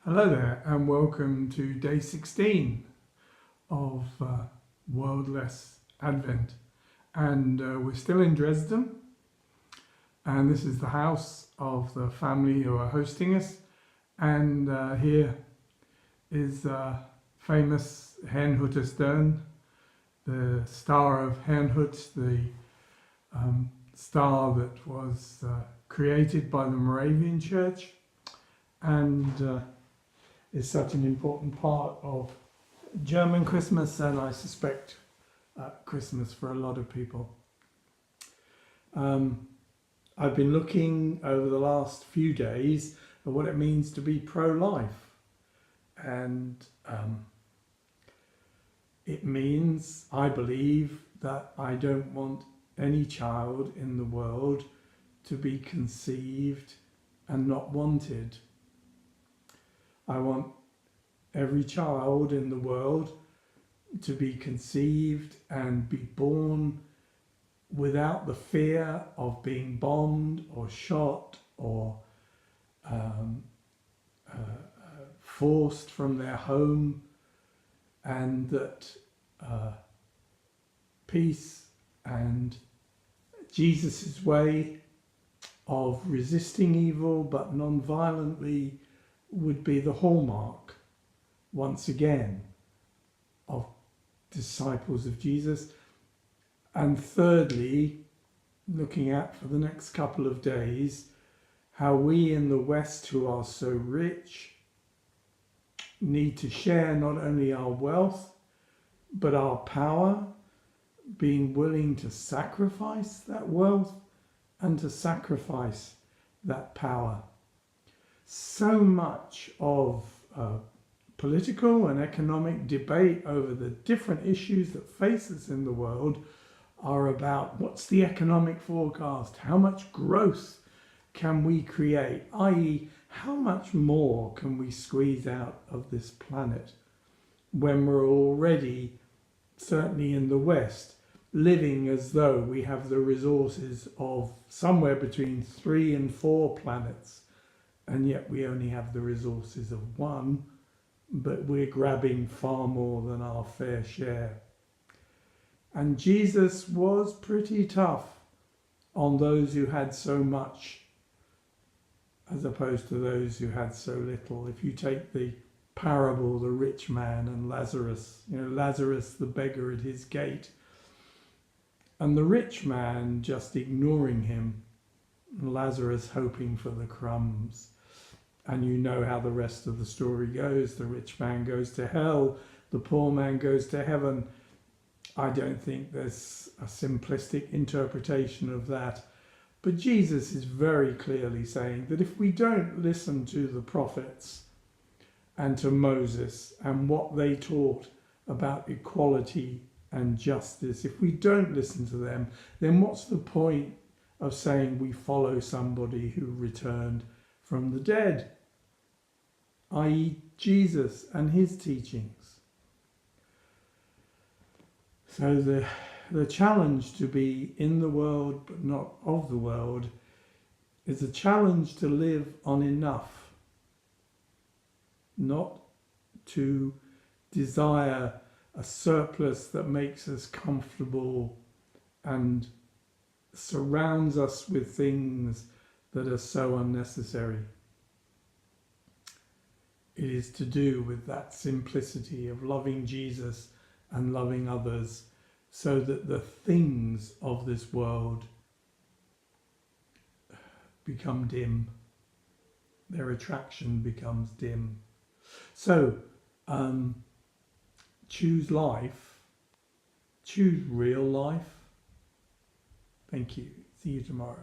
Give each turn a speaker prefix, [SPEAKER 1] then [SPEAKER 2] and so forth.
[SPEAKER 1] Hello there and welcome to day 16 of Worldless Advent, and we're still in Dresden, and this is the house of the family who are hosting us, and here is famous Herrnhuter Stern, the star of Herrnhut, the star that was created by the Moravian Church and is such an important part of German Christmas, and I suspect Christmas for a lot of people. I've been looking over the last few days at what it means to be pro-life, and it means, I believe, that I don't want any child in the world to be conceived and not wanted. I want every child in the world to be conceived and be born without the fear of being bombed or shot or forced from their home, and that peace and Jesus' way of resisting evil but non-violently would be the hallmark, once again, of disciples of Jesus. And thirdly, looking at for the next couple of days, how we in the West, who are so rich, need to share not only our wealth, but our power, being willing to sacrifice that wealth and to sacrifice that power. So much of political and economic debate over the different issues that face us in the world are about what's the economic forecast, how much growth can we create, i.e. how much more can we squeeze out of this planet when we're already, certainly in the West, living as though we have the resources of somewhere between 3 and 4 planets. And yet we only have the resources of one, but we're grabbing far more than our fair share. And Jesus was pretty tough on those who had so much as opposed to those who had so little. If you take the parable, the rich man and Lazarus, Lazarus the beggar at his gate, and the rich man just ignoring him, and Lazarus hoping for the crumbs. And you know how the rest of the story goes. The rich man goes to hell, the poor man goes to heaven. I don't think there's a simplistic interpretation of that. But Jesus is very clearly saying that if we don't listen to the prophets and to Moses and what they taught about equality and justice, if we don't listen to them, then what's the point of saying we follow somebody who returned from the dead, i.e. Jesus and his teachings? So the challenge to be in the world but not of the world is a challenge to live on enough, not to desire a surplus that makes us comfortable and surrounds us with things that are so unnecessary. It is to do with that simplicity of loving Jesus and loving others, so that the things of this world become dim. Their attraction becomes dim. So choose life. Choose real life. Thank you. See you tomorrow.